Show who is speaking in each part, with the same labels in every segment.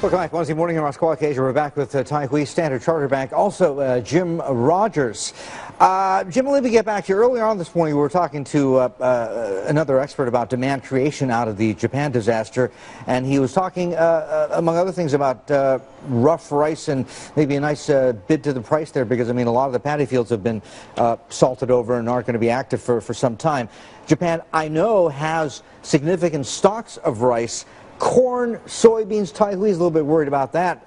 Speaker 1: Welcome back. Wednesday morning in Roscoe, Asia. We're back with Tai Hui, Standard Chartered Bank. Also, Jim Rogers. Jim, let me get back to you. Earlier on this morning, we were talking to another expert about demand creation out of the Japan disaster, and he was talking, among other things, about rough rice and maybe a nice bid to the price there, because, I mean, a lot of the paddy fields have been salted over and aren't going to be active for some time. Japan, I know, has significant stocks of rice. Corn, soybeans, Tai Hui is a little bit worried about that.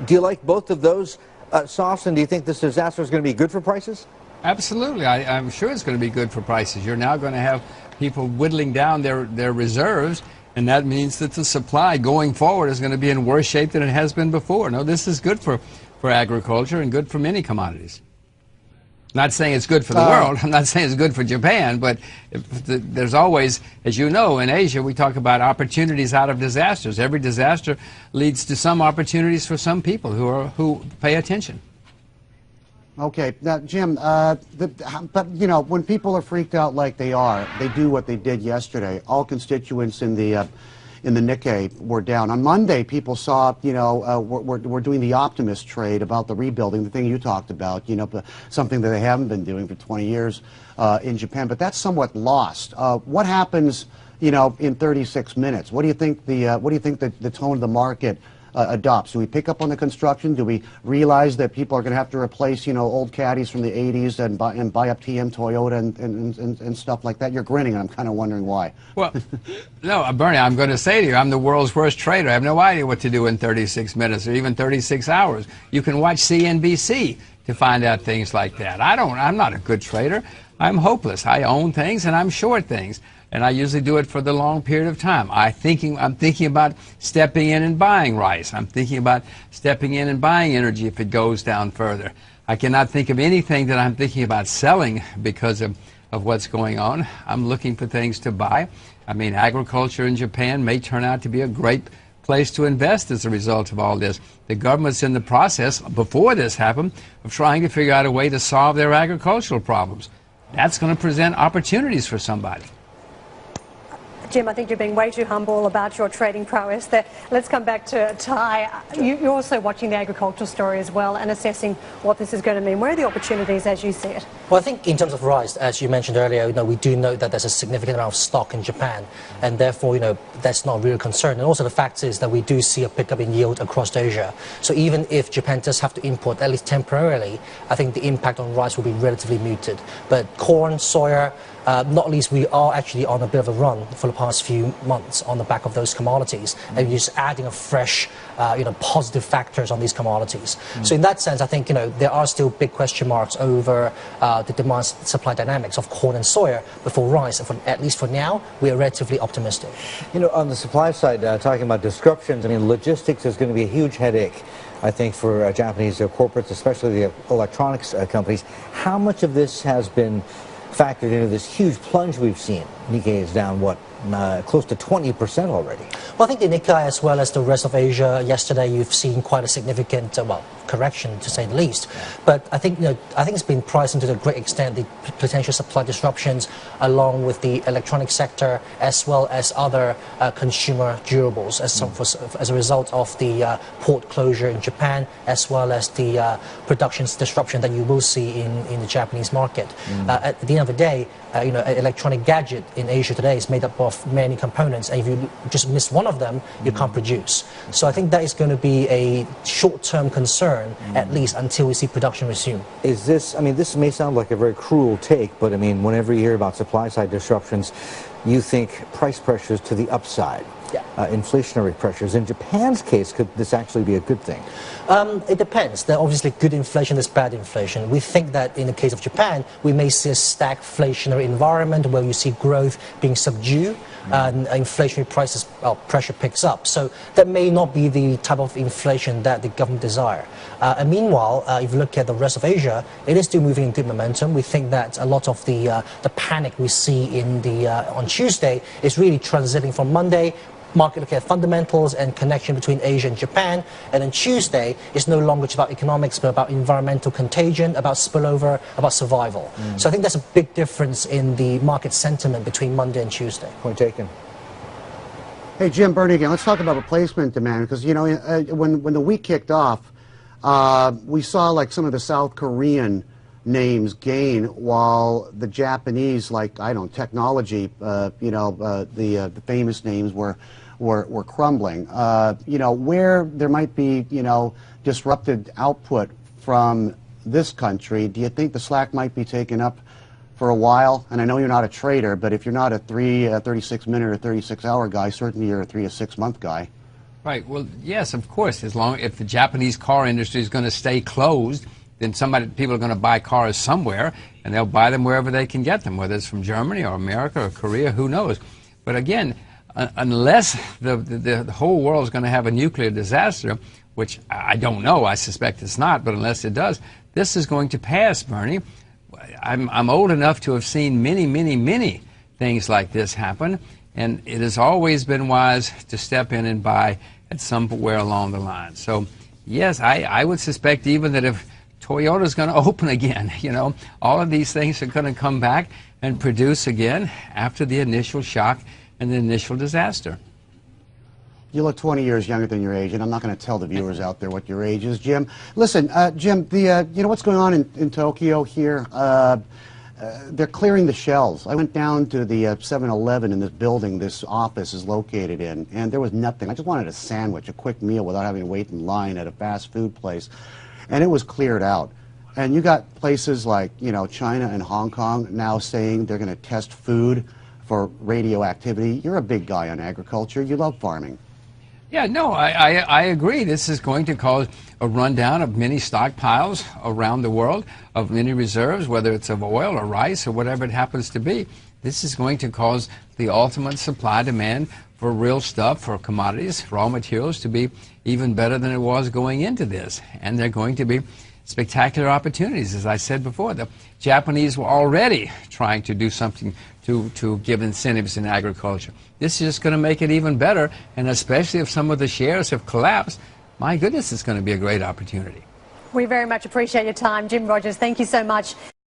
Speaker 1: Do you like both of those sources, and do you think this disaster is going to be good for prices?
Speaker 2: Absolutely. I'm sure it's going to be good for prices. You're now going to have people whittling down their reserves, and that means that the supply going forward is going to be in worse shape than it has been before. No, this is good for agriculture and good for many commodities. Not saying it's good for the world. I'm not saying it's good for Japan, but there's always, as you know, in Asia, we talk about opportunities out of disasters. Every disaster leads to some opportunities for some people who pay attention.
Speaker 3: Okay, now, Jim, but, you know, when people are freaked out like they are, they do what they did yesterday. All constituents in the Nikkei were down. On Monday, people saw, you know, we're doing the optimist trade about the rebuilding, the thing you talked about, you know, something that they haven't been doing for 20 years in Japan. But that's somewhat lost. What happens, you know, in 36 minutes? What do you think the tone of the market adopts? Do we pick up on the construction? Do we realize that people are going to have to replace, you know, old caddies from the 80s and buy up TM Toyota and stuff like that? You're grinning, and I'm kind of wondering why.
Speaker 2: Well, no, Bernie, I'm going to say to you, I'm the world's worst trader. I have no idea what to do in 36 minutes or even 36 hours. You can watch CNBC to find out things like that. I'm not a good trader. I'm hopeless. I own things and I'm short things. And I usually do it for the long period of time. I'm thinking about stepping in and buying rice. I'm thinking about stepping in and buying energy if it goes down further. I cannot think of anything that I'm thinking about selling because of what's going on. I'm looking for things to buy. I mean, agriculture in Japan may turn out to be a great place to invest as a result of all this. The government's in the process, before this happened, of trying to figure out a way to solve their agricultural problems. That's going to present opportunities for somebody.
Speaker 4: Jim, I think you're being way too humble about your trading prowess there. Let's come back to Tai. You're also watching the agricultural story as well and assessing what this is going to mean. Where are the opportunities as you see it?
Speaker 5: Well, I think in terms of rice, as you mentioned earlier, you know, we do know that there's a significant amount of stock in Japan, and therefore, you know, that's not a real concern. And also the fact is that we do see a pickup in yield across Asia. So even if Japan does have to import, at least temporarily, I think the impact on rice will be relatively muted. But corn, soya, not least, we are actually on a bit of a run for the past few months on the back of those commodities, and you're just adding a fresh, you know, positive factors on these commodities. So in that sense, I think, you know, there are still big question marks over the demand-supply dynamics of corn and soya, but for rice, at least for now, we are relatively optimistic.
Speaker 1: You know, on the supply side, talking about disruptions, I mean, logistics is going to be a huge headache, I think, for Japanese corporates, especially the electronics companies. How much of this has been factored into this huge plunge we've seen? Nikkei is down, what, close to 20% already.
Speaker 5: Well, I think the Nikkei, as well as the rest of Asia, yesterday you've seen quite a significant, well, correction to say the least. But I think, you know, it's been priced into a great extent the potential supply disruptions along with the electronic sector as well as other consumer durables as a result of the port closure in Japan as well as the production disruption that you will see in the Japanese market. At the end of the day, you know, an electronic gadget in Asia today is made up of many components, and if you just miss one of them, you can't produce. So I think that is going to be a short-term concern, at least until we see production resume.
Speaker 1: Is this, I mean, this may sound like a very cruel take, but I mean, whenever you hear about supply-side disruptions, you think price pressures to the upside.
Speaker 5: Yeah.
Speaker 1: Inflationary pressures. In Japan's case, could this actually be a good thing?
Speaker 5: It depends. There's obviously good inflation, there's bad inflation. We think that in the case of Japan, we may see a stagflationary environment where you see growth being subdued and inflationary prices, pressure picks up. So that may not be the type of inflation that the government desire. And meanwhile, if you look at the rest of Asia, it is still moving in good momentum. We think that a lot of the panic we see in on Tuesday is really transiting from Monday. Market looking at fundamentals and connection between Asia and Japan, and then Tuesday is no longer just about economics but about environmental contagion, about spillover, about survival. So I think there's a big difference in the market sentiment between Monday and Tuesday.
Speaker 1: Point taken.
Speaker 3: Hey, Jim, Bernie again. Let's talk about replacement demand because, you know, when the week kicked off, we saw like some of the South Korean names gain while the Japanese, like, I don't know, technology, the famous names were crumbling. You know, where there might be, you know, disrupted output from this country, do you think the slack might be taken up for a while? And I know you're not a trader, but if you're not a 36-minute or 36-hour guy, certainly you're a 3 to 6 month guy.
Speaker 2: Right. Well, yes, of course. If the Japanese car industry is going to stay closed, then people are going to buy cars somewhere, and they'll buy them wherever they can get them, whether it's from Germany or America or Korea, who knows. But again, unless the whole world is going to have a nuclear disaster, which I don't know, I suspect it's not, but unless it does, this is going to pass, Bernie. I'm old enough to have seen many things like this happen, and it has always been wise to step in and buy at somewhere along the line. So, yes, I would suspect even that if Toyota's going to open again, you know, all of these things are going to come back and produce again after the initial shock and the initial disaster.
Speaker 3: You look 20 years younger than your age, and I'm not going to tell the viewers out there what your age is, Jim. Listen, Jim, you know what's going on in Tokyo here? They're clearing the shelves. I went down to the 7-Eleven in this building this office is located in, and there was nothing. I just wanted a sandwich, a quick meal without having to wait in line at a fast food place, and it was cleared out. And you got places like, you know, China and Hong Kong now saying they're going to test food for radioactivity. You're a big guy on agriculture. You love farming.
Speaker 2: Yeah, no, I agree. This is going to cause a rundown of many stockpiles around the world, of many reserves, whether it's of oil or rice or whatever it happens to be. This is going to cause the ultimate supply-demand for real stuff, for commodities, raw materials, to be even better than it was going into this. And they're going to be spectacular opportunities. As I said before, the Japanese were already trying to do something to give incentives in agriculture. This is just going to make it even better, and especially if some of the shares have collapsed, my goodness, it's going to be a great opportunity.
Speaker 4: We very much appreciate your time. Jim Rogers, thank you so much.